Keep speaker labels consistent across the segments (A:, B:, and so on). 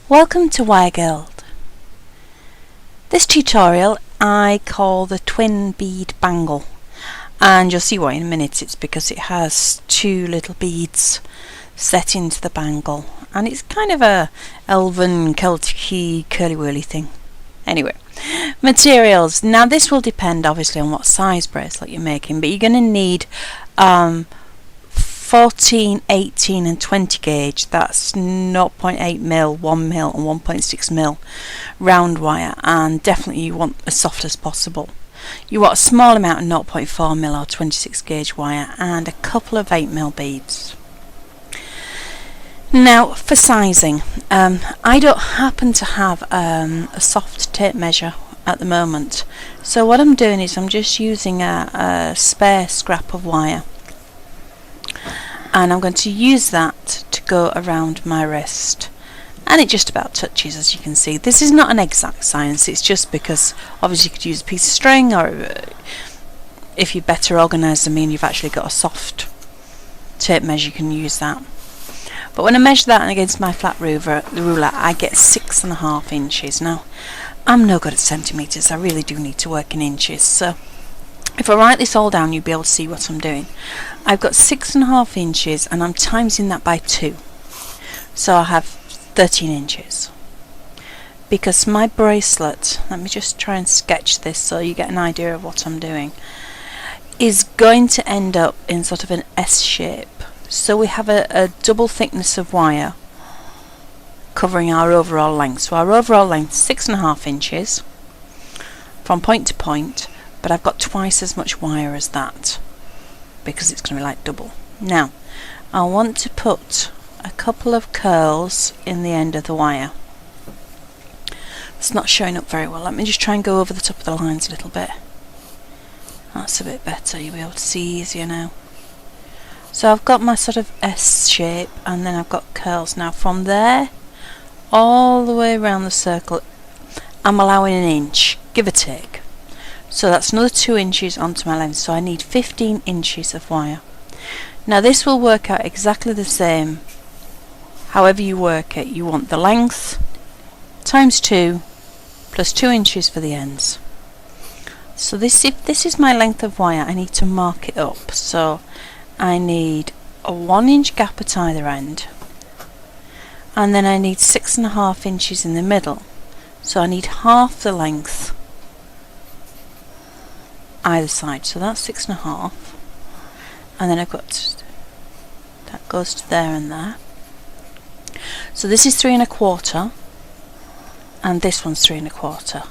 A: Welcome to Wire Guild. This tutorial I call the twin bead bangle, and you'll see why in a minute. It's because it has two little beads set into the bangle, and it's kind of a elven Celtic curly whirly thing. Anyway, materials. Now this will depend obviously on what size bracelet you're making, but you're going to need 14, 18 and 20 gauge, that's 0.8mm, 1mm and 1.6mm round wire, and definitely you want as soft as possible. You want a small amount of 0.4mm or 26 gauge wire and a couple of 8mm beads. Now for sizing, I don't happen to have a soft tape measure at the moment, so what I'm doing is I'm just using a spare scrap of wire, and I'm going to use that to go around my wrist, and it just about touches, as you can see. This is not an exact science, it's just because obviously you could use a piece of string, or if you're better organised than me and you've actually got a soft tape measure, you can use that. But when I measure that against my flat ruler, I get 6.5 inches. Now I'm no good at centimetres, I really do need to work in inches, so if I write this all down you'll be able to see what I'm doing. I've got 6.5 inches and I'm timesing that by 2, so I have 13 inches. Because my bracelet, let me just try and sketch this so you get an idea of what I'm doing, is going to end up in sort of an S shape. So we have a double thickness of wire covering our overall length. So our overall length is 6.5 inches from point to point, but I've got twice as much wire as that because it's going to be like double. Now I want to put a couple of curls in the end of the wire. It's not showing up very well. Let me just try and go over the top of the lines a little bit. That's a bit better, you'll be able to see easier now. So I've got my sort of S shape and then I've got curls. Now from there all the way around the circle I'm allowing an inch, give or take. So that's another 2 inches onto my length, so I need 15 inches of wire. Now this will work out exactly the same however you work it. You want the length times 2 plus 2 inches for the ends. So if this is my length of wire, I need to mark it up. So I need a 1 inch gap at either end, and then I need 6.5 inches in the middle, so I need half the length either side, so that's 6.5, and then I've got that goes to there and there. So this is 3.25 and this one's 3.25,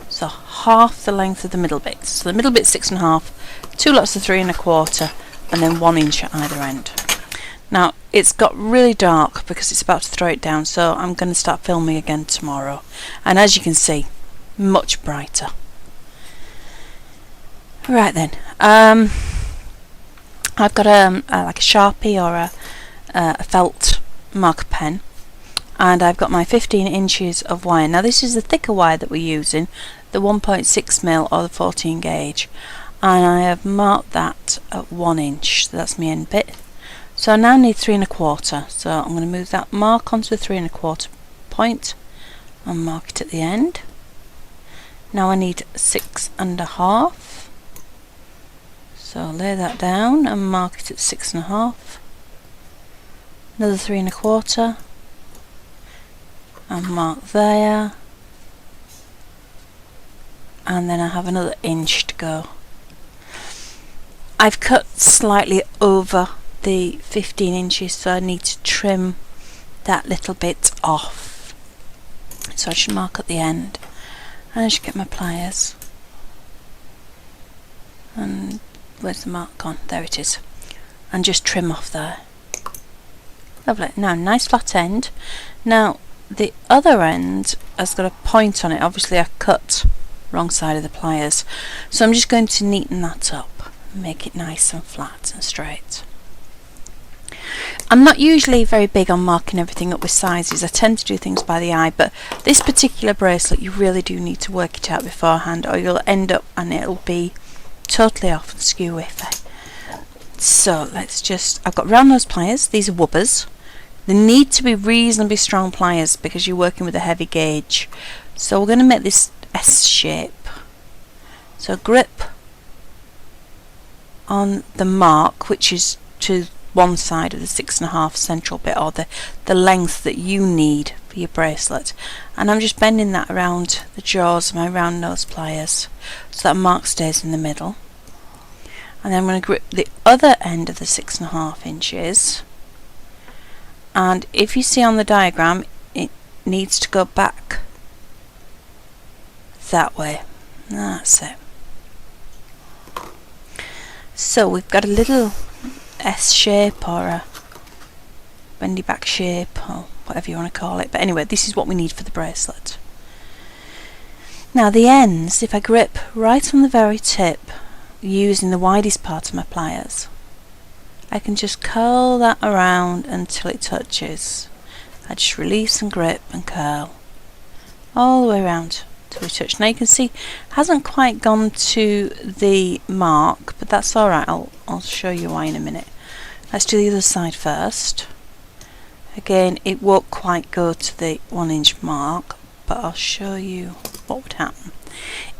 A: so half the length of the middle bit. So the middle bit's 6.5, 2 lots of 3.25 and then 1 inch at either end. Now it's got really dark because it's about to throw it down, so I'm going to start filming again tomorrow, and as you can see, much brighter. Right then, I've got like a Sharpie or a felt marker pen, and I've got my 15 inches of wire. Now this is the thicker wire that we're using, the 1.6mm or the 14 gauge, and I have marked that at 1 inch, so that's my end bit. So I now need 3.25, so I'm going to move that mark onto the 3.25 point and mark it at the end. Now I need 6.5, so I'll lay that down and mark it at 6.5, another 3.25 and mark there, and then I have another inch to go. I've cut slightly over the 15 inches, so I need to trim that little bit off. So I should mark at the end, and I should get my pliers, and where's the mark gone? There it is, and just trim off there. Lovely. Now nice flat end. Now the other end has got a point on it. Obviously I cut wrong side of the pliers, so I'm just going to neaten that up, make it nice and flat and straight. I'm not usually very big on marking everything up with sizes. I tend to do things by the eye, but this particular bracelet you really do need to work it out beforehand, or you'll end up and it'll be totally off and skew iffy. So let's just, I've got round nose pliers, these are wubbers, They need to be reasonably strong pliers because you're working with a heavy gauge. So we're going to make this S shape. So grip on the mark, which is to one side of the 6.5 central bit, or the length that you need for your bracelet, and I'm just bending that around the jaws of my round nose pliers so that mark stays in the middle. And then I'm going to grip the other end of the 6.5 inches, and if you see on the diagram, it needs to go back that way. That's it. So we've got a little S shape, or a bendy back shape, or whatever you want to call it, but anyway, this is what we need for the bracelet. Now the ends, if I grip right on the very tip using the widest part of my pliers, I can just curl that around until it touches. I just release and grip and curl all the way around till we touch. Now you can see it hasn't quite gone to the mark, but that's alright, I'll show you why in a minute. Let's do the other side first. Again, it won't quite go to the 1 inch mark, but I'll show you what would happen.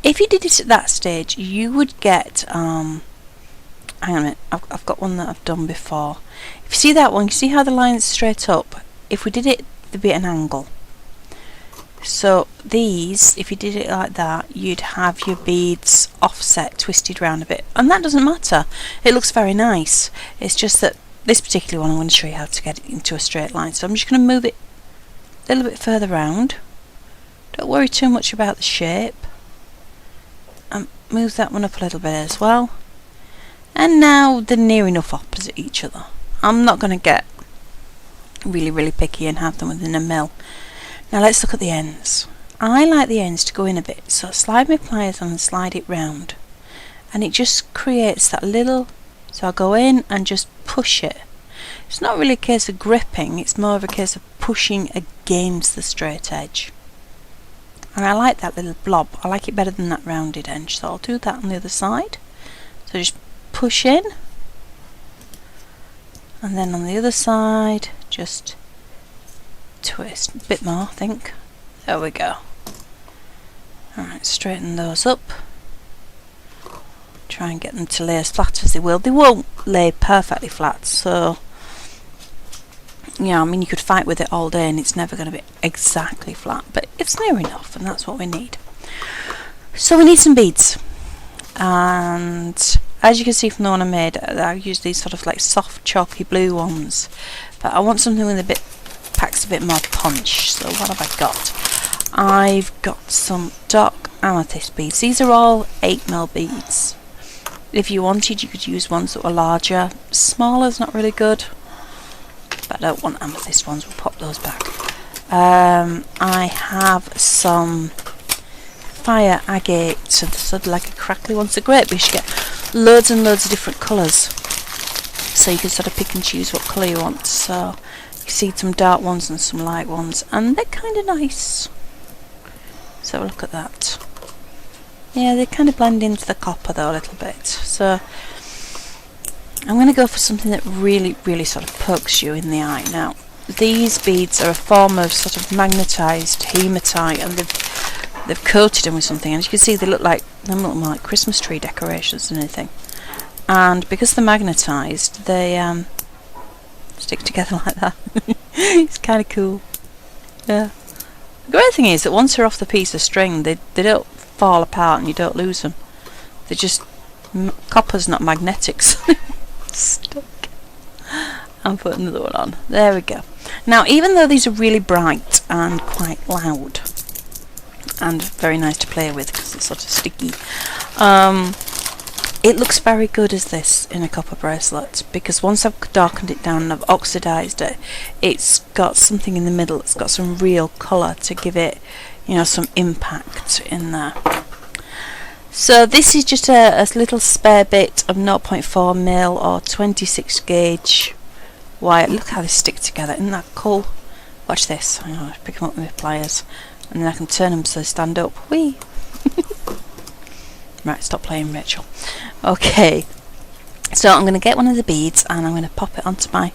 A: If you did it at that stage, you would get, hang on a minute, I've got one that I've done before. If you see that one, you see how the line's straight up? If we did it, there'd be an angle. So these, if you did it like that, you'd have your beads offset, twisted round a bit, and that doesn't matter. It looks very nice. It's just that this particular one, I'm going to show you how to get it into a straight line. So I'm just going to move it a little bit further round. Don't worry too much about the shape. And move that one up a little bit as well. And now they're near enough opposite each other. I'm not going to get really picky and have them within a mil. Now let's look at the ends. I like the ends to go in a bit, so slide my pliers on and slide it round, and it just creates that little, so I'll go in and just push it. It's not really a case of gripping, it's more of a case of pushing against the straight edge. And I like that little blob, I like it better than that rounded edge, so I'll do that on the other side. So just push in, and then on the other side just twist a bit more, I think. There we go. Alright, straighten those up. Try and get them to lay as flat as they will. They won't lay perfectly flat, so yeah, I mean you could fight with it all day and it's never going to be exactly flat, but it's near enough, and that's what we need. So we need some beads, and as you can see from the one I made, I use these sort of like soft chalky blue ones, but I want something with a bit, packs a bit more punch. So what have I got? I've got some dark amethyst beads. These are all 8mm beads. If you wanted, you could use ones that were larger. Smaller's not really good, but I don't want amethyst ones, we'll pop those back. I have some fire agate, so sort of like a crackly ones. They're great because you get loads and loads of different colours, so you can sort of pick and choose what colour you want. So you see some dark ones and some light ones, and they're kind of nice. So look at that. Yeah, they kind of blend into the copper though a little bit. So I'm going to go for something that really sort of pokes you in the eye. Now these beads are a form of sort of magnetised hematite, and they've coated them with something, and as you can see they look more like Christmas tree decorations than anything. And because they're magnetised, they stick together like that. It's kind of cool. Yeah. The great thing is that once they're off the piece of string, they don't fall apart and you don't lose them. They're just copper's not magnetic, so stuck. I'll put another one on. There we go. Now, even though these are really bright and quite loud and very nice to play with because it's sort of sticky, it looks very good as this in a copper bracelet, because once I've darkened it down and I've oxidised it, it's got something in the middle, it's got some real colour to give it, you know, some impact in there. So this is just a little spare bit of 0.4mm or 26 gauge wire. Look how they stick together, isn't that cool? Watch this. I'm going to pick them up with my pliers, and then I can turn them so they stand up. Whee! Right, stop playing, Rachel. Okay, so I'm going to get one of the beads and I'm going to pop it onto my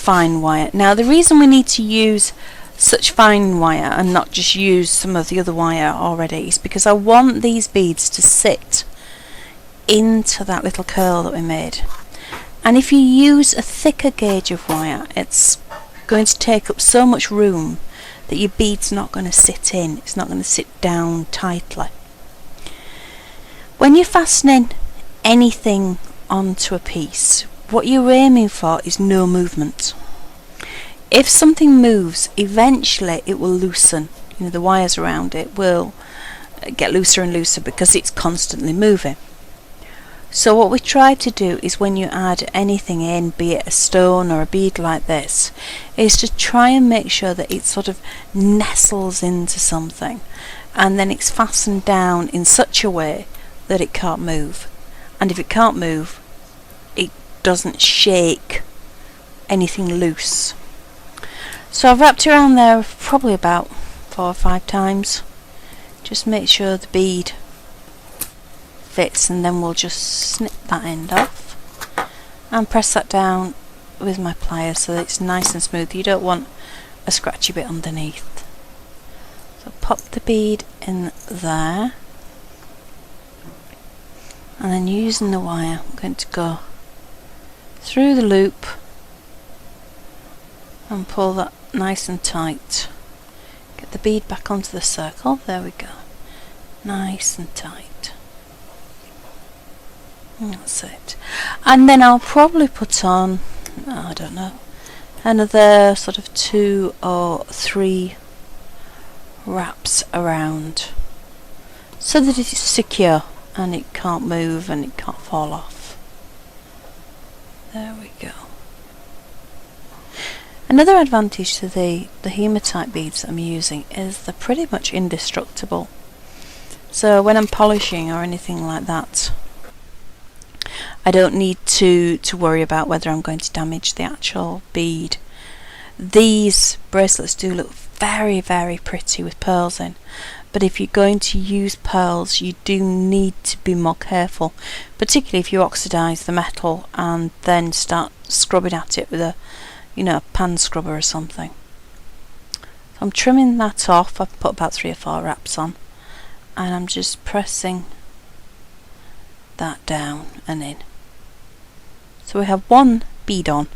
A: fine wire. Now the reason we need to use such fine wire and not just use some of the other wire already is because I want these beads to sit into that little curl that we made. And if you use a thicker gauge of wire, it's going to take up so much room that your bead's not going to sit in, it's not going to sit down tightly. When you're fastening anything onto a piece, what you're aiming for is no movement. If something moves, eventually it will loosen. You know, the wires around it will get looser and looser because it's constantly moving. So what we try to do is when you add anything in, be it a stone or a bead like this, is to try and make sure that it sort of nestles into something, and then it's fastened down in such a way that it can't move. And if it can't move, it doesn't shake anything loose. So I've wrapped around there probably about 4 or 5 times. Just make sure the bead fits, and then we'll just snip that end off and press that down with my pliers so that it's nice and smooth. You don't want a scratchy bit underneath. So pop the bead in there, and then using the wire I'm going to go through the loop and pull that nice and tight. Get the bead back onto the circle, there we go, nice and tight. That's it. And then I'll probably put on, I don't know, another sort of 2 or 3 wraps around so that it's secure and it can't move and it can't fall off. There we go. Another advantage to the hematite beads that I'm using is they're pretty much indestructible. So when I'm polishing or anything like that, I don't need to worry about whether I'm going to damage the actual bead. These bracelets do look very, very pretty with pearls in, but if you're going to use pearls, you do need to be more careful, particularly if you oxidize the metal and then start scrubbing at it with a, you know, a pan scrubber or something. So I'm trimming that off. I've put about 3 or 4 wraps on, and I'm just pressing that down and in. So we have 1 bead on,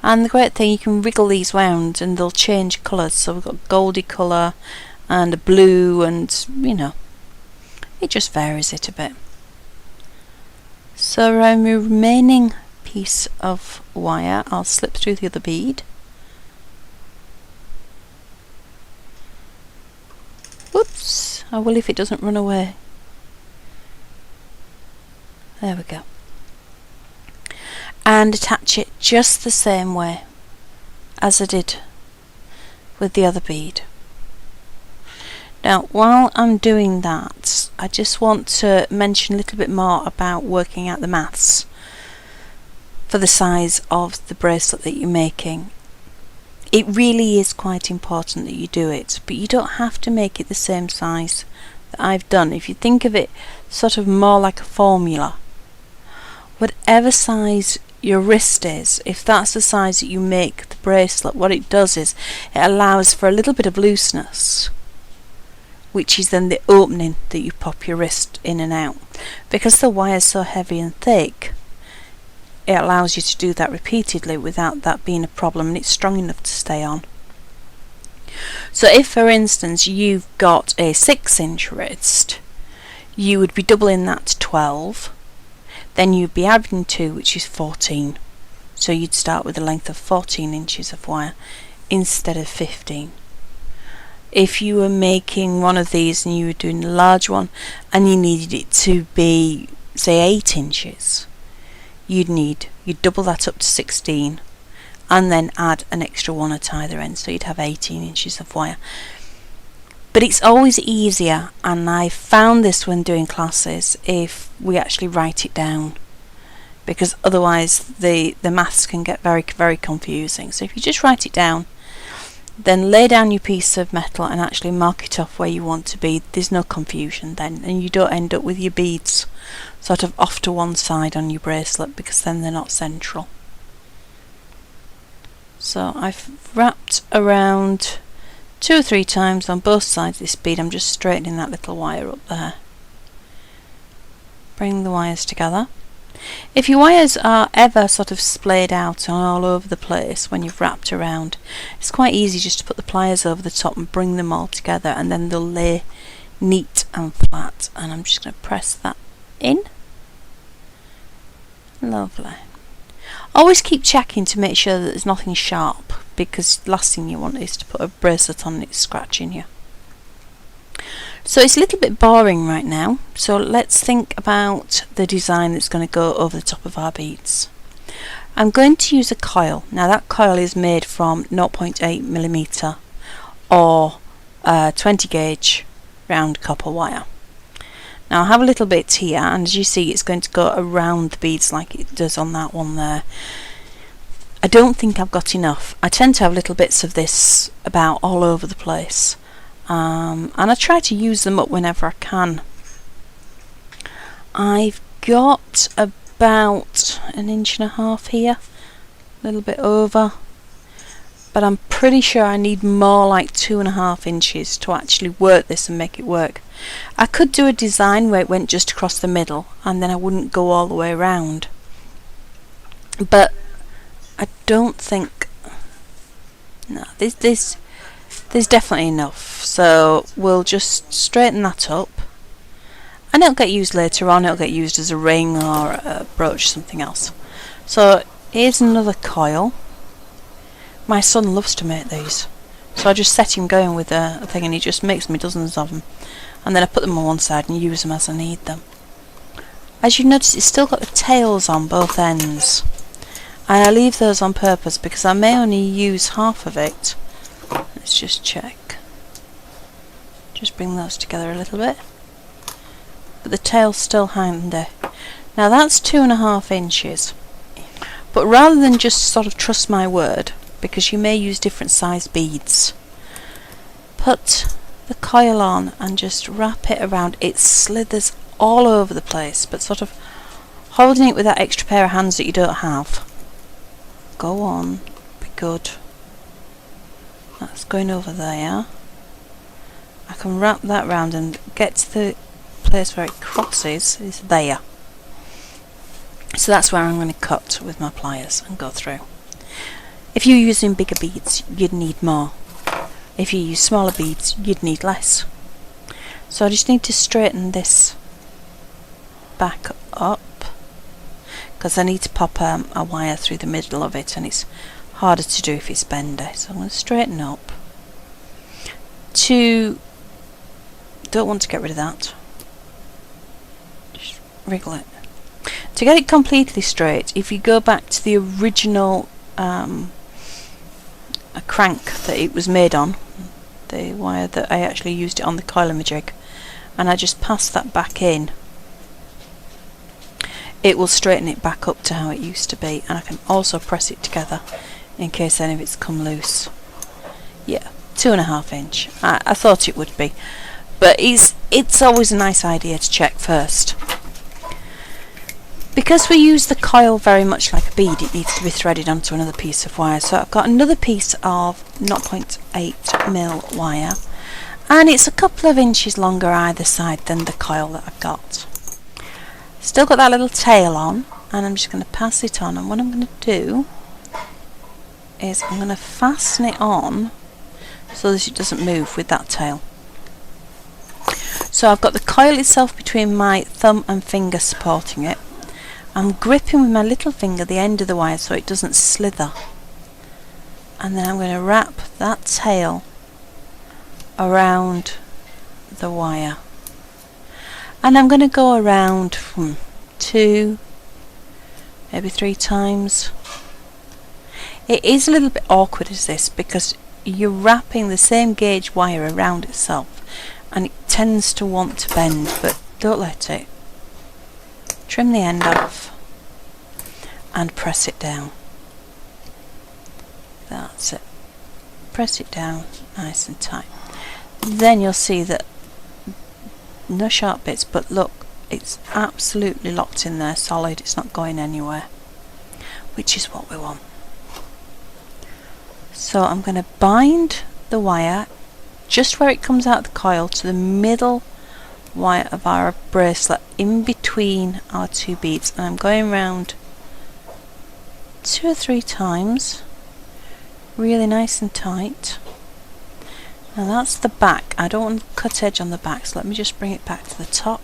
A: and the great thing, you can wriggle these round and they'll change colours. So we've got a goldy colour and a blue, and you know, it just varies it a bit. So around my remaining piece of wire, I'll slip through the other bead. Whoops, I will if it doesn't run away. There we go. And attach it just the same way as I did with the other bead. Now while I'm doing that, I just want to mention a little bit more about working out the maths for the size of the bracelet that you're making. It really is quite important that you do it, but you don't have to make it the same size that I've done. If you think of it sort of more like a formula, whatever size your wrist is, if that's the size that you make the bracelet, what it does is it allows for a little bit of looseness, which is then the opening that you pop your wrist in and out. Because the wire is so heavy and thick, it allows you to do that repeatedly without that being a problem, and it's strong enough to stay on. So if for instance you've got a 6-inch wrist, you would be doubling that to 12, then you'd be adding 2, which is 14. So you'd start with a length of 14 inches of wire instead of 15. If you were making one of these and you were doing a large one and you needed it to be, say, 8 inches, you'd double that up to 16 and then add an extra 1 at either end, so you'd have 18 inches of wire. But it's always easier, and I found this when doing classes, if we actually write it down, because otherwise the maths can get very, very confusing. So if you just write it down, then lay down your piece of metal and actually mark it off where you want to be, there's no confusion then, and you don't end up with your beads sort of off to one side on your bracelet, because then they're not central. So I've wrapped around 2 or 3 times on both sides of this bead. I'm just straightening that little wire up there. Bring the wires together. If your wires are ever sort of splayed out and all over the place when you've wrapped around, it's quite easy just to put the pliers over the top and bring them all together, and then they'll lay neat and flat. And I'm just going to press that in. Lovely. Always keep checking to make sure that there's nothing sharp, because the last thing you want is to put a bracelet on and it's scratching you. So it's a little bit boring right now, so let's think about the design that's going to go over the top of our beads. I'm going to use a coil. Now that coil is made from 0.8mm or 20 gauge round copper wire. Now I have a little bit here, and as you see it's going to go around the beads like it does on that one there. I don't think I've got enough. I tend to have little bits of this about all over the place. And I try to use them up whenever I can. I've got about 1.5 inches here, a little bit over, but I'm pretty sure I need more, like 2.5 inches to actually work this and make it work. I could do a design where it went just across the middle and then I wouldn't go all the way around, but I don't think, no, there's definitely enough, so we'll just straighten that up, and it'll get used later on. It'll get used as a ring or a brooch or something else. So here's another coil. My son loves to make these, so I just set him going with a thing and he just makes me dozens of them, and then I put them on one side and use them as I need them. As you notice, it's still got the tails on both ends, and I leave those on purpose because I may only use half of it. Let's just check. Just bring those together a little bit. But the tail's still handy. Now that's 2.5 inches. But rather than just sort of trust my word, because you may use different size beads, put the coil on and just wrap it around. It slithers all over the place, but sort of holding it with that extra pair of hands that you don't have. Go on. Be good. That's going over there. I can wrap that round and get to the place where it crosses is there. So that's where I'm going to cut with my pliers and go through. If you're using bigger beads, you'd need more. If you use smaller beads, you'd need less. So I just need to straighten this back up, because I need to pop a wire through the middle of it, and it's harder to do if it's bendy. So I'm going to straighten up. Don't want to get rid of that. Just wriggle it. To get it completely straight, if you go back to the original a crank that it was made on, the wire that I actually used it on the coil jig, and I just pass that back in, it will straighten it back up to how it used to be, and I can also press it together in case any of it's come loose. Yeah, 2.5 inch. I thought it would be, but it's always a nice idea to check first. Because we use the coil very much like a bead, it needs to be threaded onto another piece of wire. So I've got another piece of 0.8mm wire, and it's a couple of inches longer either side than the coil that I've got. Still got that little tail on, and I'm just going to pass it on, and what I'm going to do is I'm going to fasten it on so that it doesn't move with that tail. So I've got the coil itself between my thumb and finger supporting it. I'm gripping with my little finger the end of the wire so it doesn't slither, and then I'm going to wrap that tail around the wire, and I'm going to go around 2, maybe 3 times. It is a little bit awkward as this because you're wrapping the same gauge wire around itself and it tends to want to bend, but don't let it. Trim the end off and press it down. That's it. Press it down nice and tight. Then you'll see that no sharp bits, but look, it's absolutely locked in there, solid. It's not going anywhere, which is what we want. So I'm going to bind the wire just where it comes out of the coil to the middle wire of our bracelet, in between our two beads, and I'm going round 2 or 3 times, really nice and tight. Now that's the back. I don't want to cut edge on the back, so let me just bring it back to the top.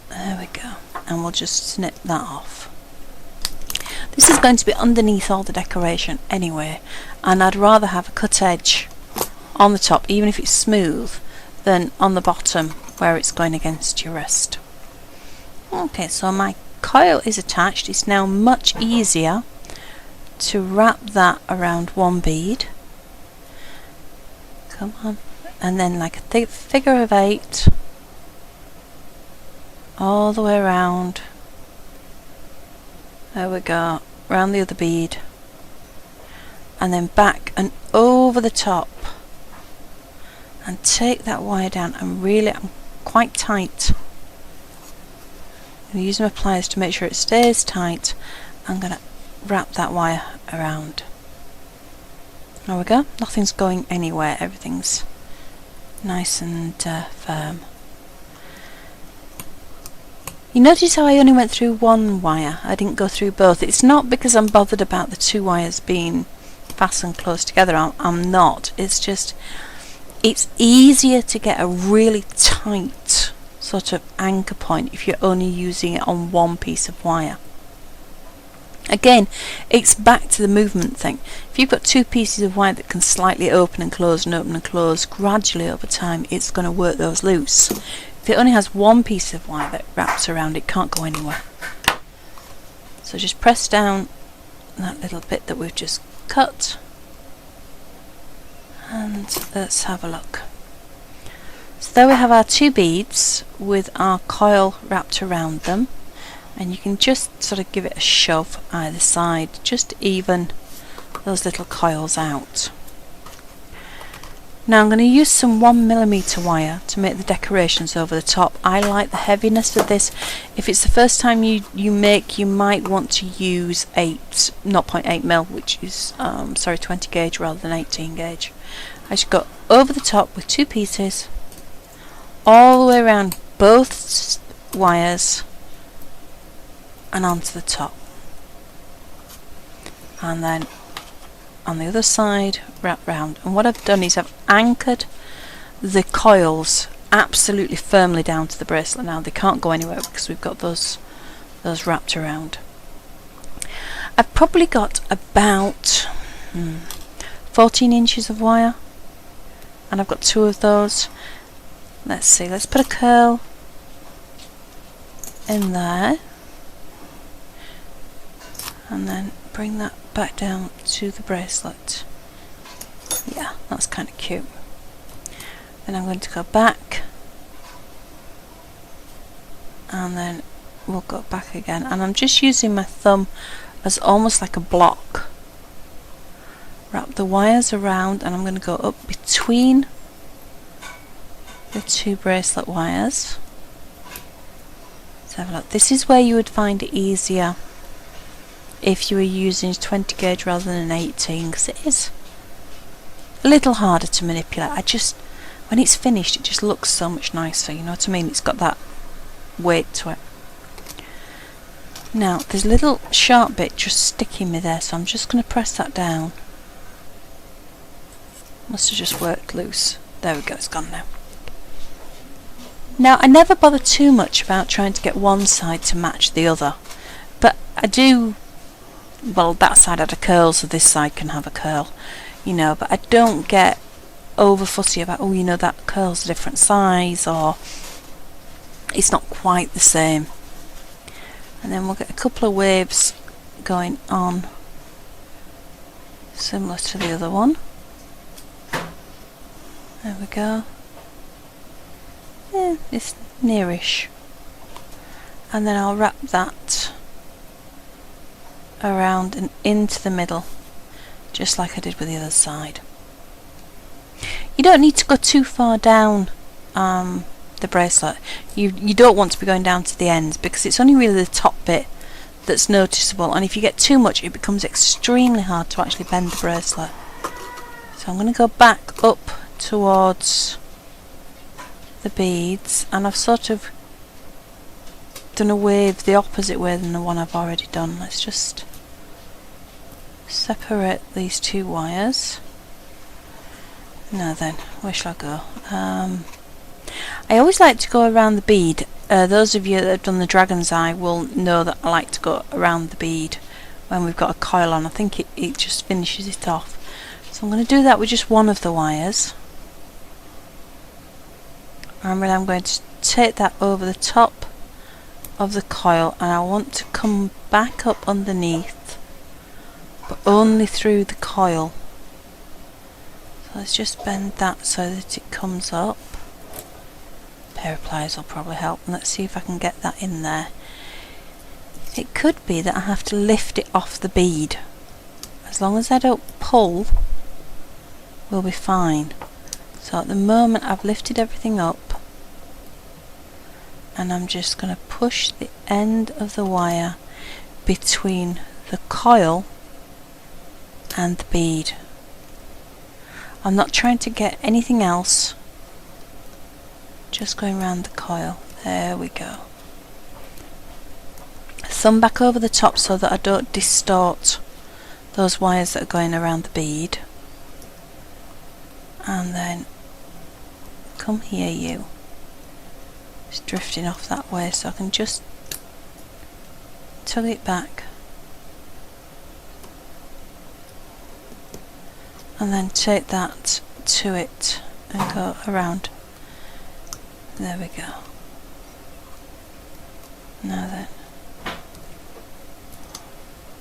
A: There we go, and we'll just snip that off. This is going to be underneath all the decoration anyway, and I'd rather have a cut edge on the top, even if it's smooth, than on the bottom where it's going against your wrist. Okay, so my coil is attached. It's now much easier to wrap that around one bead. Come on. And then like a figure of 8 all the way around. There we go. Round the other bead. And then back and over the top. And take that wire down, and really, I'm quite tight. I'm going to use my pliers to make sure it stays tight. I'm going to wrap that wire around. There we go. Nothing's going anywhere. Everything's nice and firm. You notice how I only went through one wire. I didn't go through both. It's not because I'm bothered about the 2 wires being fastened close together. I'm not. It's just, it's easier to get a really tight sort of anchor point if you're only using it on one piece of wire. Again, it's back to the movement thing. If you've got 2 pieces of wire that can slightly open and close and open and close, gradually over time it's going to work those loose. If it only has one piece of wire that wraps around, it can't go anywhere. So just press down that little bit that we've just cut, and let's have a look. So there we have our 2 beads with our coil wrapped around them, and you can just sort of give it a shove either side, just to even those little coils out. Now I'm going to use some 1mm wire to make the decorations over the top. I like the heaviness of this. If it's the first time you make, you might want to use 0.8mm, which is 20 gauge rather than 18 gauge. I just go over the top with 2 pieces, all the way around both wires and onto the top, and then on the other side wrap round. And what I've done is I've anchored the coils absolutely firmly down to the bracelet. Now they can't go anywhere because we've got those wrapped around. I've probably got about 14 inches of wire, and I've got 2 of those. Let's see, let's put a curl in there, and then bring that back down to the bracelet. Yeah, that's kind of cute. Then I'm going to go back, and then we'll go back again, and I'm just using my thumb as almost like a block. Wrap the wires around, and I'm going to go up between the 2 bracelet wires. Let's have a look. This is where you would find it easier if you were using 20 gauge rather than an 18, because it is a little harder to manipulate. When it's finished, it just looks so much nicer, you know what I mean? It's got that weight to it. Now there's a little sharp bit just sticking me there, so I'm just going to press that down. Must have just worked loose. There we go, it's gone now. Now I never bother too much about trying to get one side to match the other, but I do. Well, that side had a curl, so this side can have a curl, you know, but I don't get over fussy about, oh, you know, that curl's a different size, or it's not quite the same. And then we'll get a couple of waves going on, similar to the other one. There we go. Yeah, it's nearish. And then I'll wrap that around and into the middle, just like I did with the other side. You don't need to go too far down the bracelet. You don't want to be going down to the ends, because it's only really the top bit that's noticeable, and if you get too much it becomes extremely hard to actually bend the bracelet. So I'm going to go back up towards the beads, and I've sort of done a wave the opposite way than the one I've already done. Let's just separate these two wires. Now then, where shall I go? I always like to go around the bead. Those of you that have done the dragon's eye will know that I like to go around the bead when we've got a coil on. I think it just finishes it off. So I'm going to do that with just one of the wires. And then I'm going to take that over the top of the coil, and I want to come back up underneath, but only through the coil. So let's just bend that so that it comes up. A pair of pliers will probably help. And let's see if I can get that in there. It could be that I have to lift it off the bead. As long as I don't pull, we'll be fine. So at the moment I've lifted everything up, and I'm just going to push the end of the wire between the coil and the bead. I'm not trying to get anything else, just going around the coil. There we go. Thumb back over the top so that I don't distort those wires that are going around the bead, and then come here, you. It's drifting off that way, so I can just tug it back and then take that to it and go around. There we go. Now then,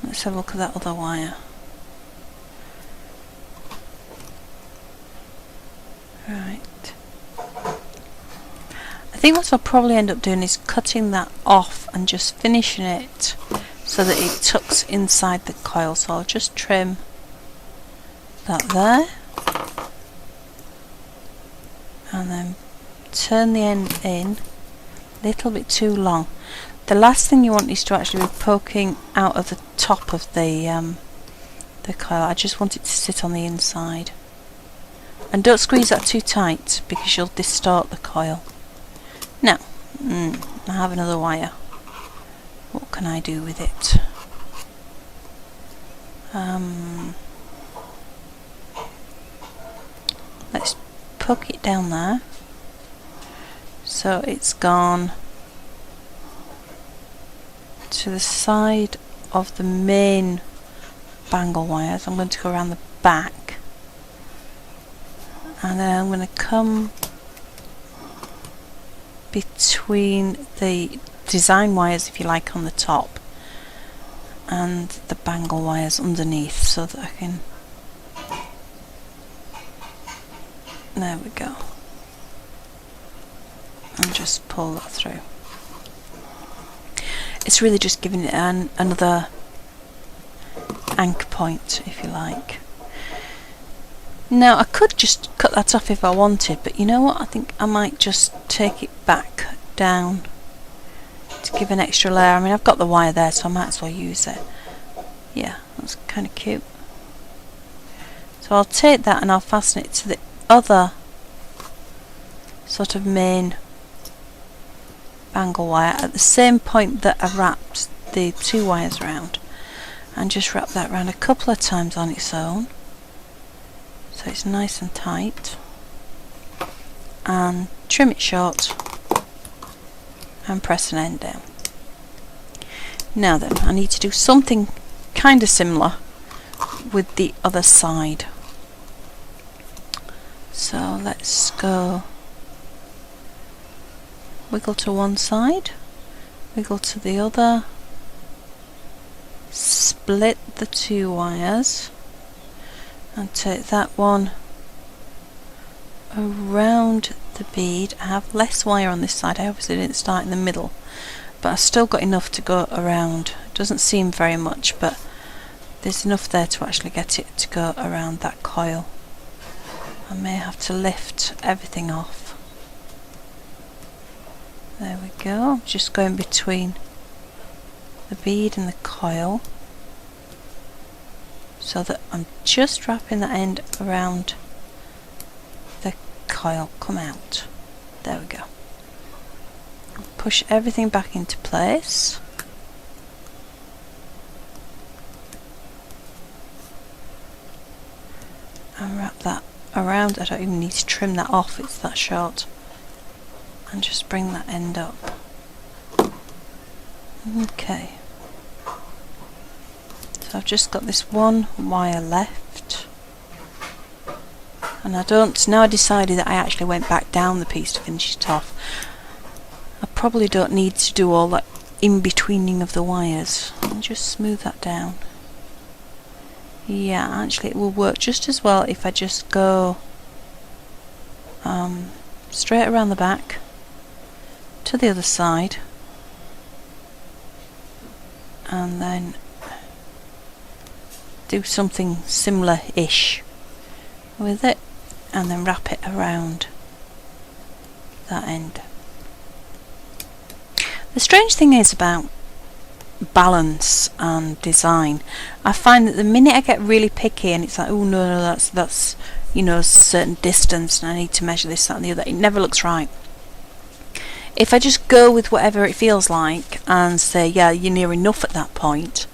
A: let's have a look at that other wire. Right. I think what I'll probably end up doing is cutting that off and just finishing it so that it tucks inside the coil. So I'll just trim that there, and then turn the end in a little bit too long. The last thing you want is to actually be poking out of the top of the coil. I just want it to sit on the inside. And don't squeeze that too tight because you'll distort the coil. Now, I have another wire. What can I do with it? Let's poke it down there. So it's gone to the side of the main bangle wires. I'm going to go around the back, and then I'm going to come between the design wires, if you like, on the top and the bangle wires underneath, so that I can, there we go, and just pull that through. It's really just giving it another anchor point, if you like. Now I could just cut that off if I wanted, but you know what, I think I might just take it back down to give an extra layer. I mean, I've got the wire there, so I might as well use it. Yeah, that's kind of cute. So I'll take that and I'll fasten it to the other sort of main bangle wire at the same point that I wrapped the two wires around, and just wrap that around a couple of times on its own so it's nice and tight, and trim it short and press an end down. Now then, I need to do something kind of similar with the other side. So let's go wiggle to one side, wiggle to the other, split the two wires and take that one around the bead. I have less wire on this side. I obviously didn't start in the middle, but I've still got enough to go around. It doesn't seem very much, but there's enough there to actually get it to go around that coil. I may have to lift everything off. There we go. I'm just going between the bead and the coil, so that I'm just wrapping that end around the coil. Come out. There we go. Push everything back into place. And wrap that around. I don't even need to trim that off, it's that short. And just bring that end up. Okay. So I've just got this one wire left. And I decided that I actually went back down the piece to finish it off. I probably don't need to do all that in-betweening of the wires. I'll just smooth that down. Yeah, actually it will work just as well if I just go straight around the back to the other side, and then do something similar-ish with it, and then wrap it around that end. The strange thing is about balance and design, I find that the minute I get really picky and it's like, oh no, that's you know, a certain distance and I need to measure this, that and the other, it never looks right. If I just go with whatever it feels like and say, yeah, you're near enough at that point,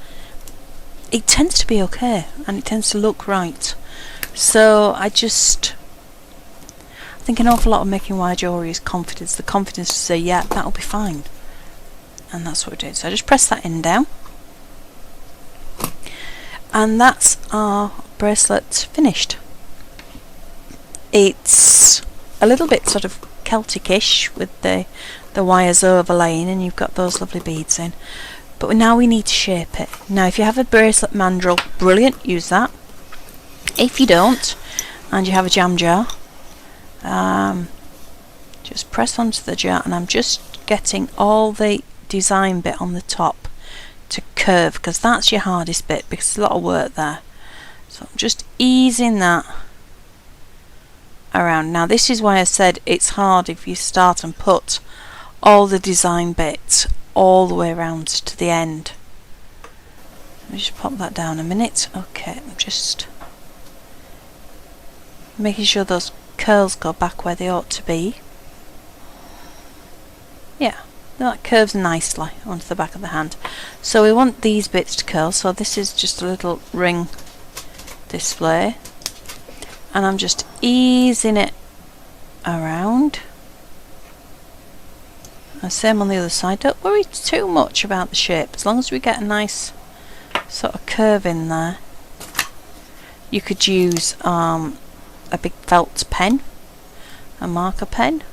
A: it tends to be okay and it tends to look right. So I think an awful lot of making wire jewellery is confidence. The confidence to say, yeah, that'll be fine. And that's what we did. So I just press that end down. And that's our bracelet finished. It's a little bit sort of Celtic-ish with the wires overlaying, and you've got those lovely beads in. But now we need to shape it. Now if you have a bracelet mandrel, brilliant, use that. If you don't, and you have a jam jar, just press onto the jar, and I'm just getting all the design bit on the top to curve, because that's your hardest bit, because there's a lot of work there. So I'm just easing that around. Now this is why I said it's hard if you start and put all the design bits all the way around to the end. Let me just pop that down a minute. Okay, I'm just making sure those curls go back where they ought to be. Yeah, that curves nicely onto the back of the hand. So we want these bits to curl, so this is just a little ring display, and I'm just easing it around. And same on the other side. Don't worry too much about the shape, as long as we get a nice sort of curve in there. You could use a big felt pen, a marker pen.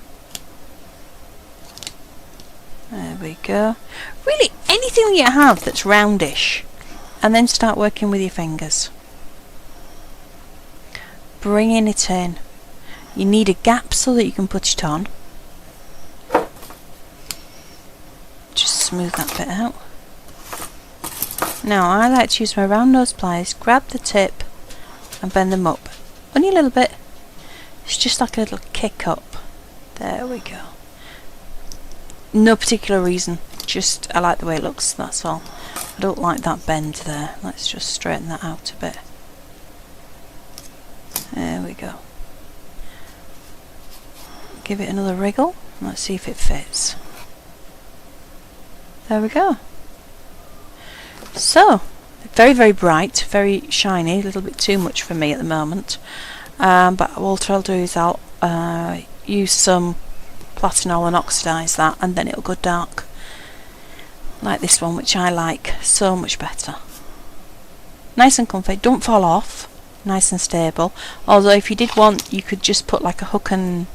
A: There we go. Really, anything that you have that's roundish, and then start working with your fingers. Bringing it in. You need a gap so that you can put it on. Just smooth that bit out. Now I like to use my round nose pliers, grab the tip and bend them up. Only a little bit. It's just like a little kick up. There we go. No particular reason, just I like the way it looks, that's all. I don't like that bend there. Let's just straighten that out a bit. There we go. Give it another wriggle. Let's see if it fits. There we go. So, very, very bright, very shiny, a little bit too much for me at the moment. But what I'll do is I'll use some platinol and oxidise that, and then it'll go dark. Like this one, which I like so much better. Nice and comfy, don't fall off, nice and stable. Although if you did want, you could just put like a hook and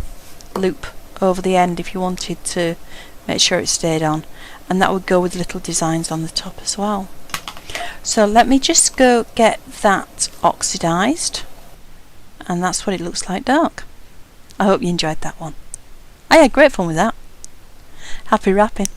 A: loop over the end if you wanted to make sure it stayed on, and that would go with little designs on the top as well. So let me just go get that oxidised, and that's what it looks like dark. I hope you enjoyed that one. I had great fun with that. Happy wrapping.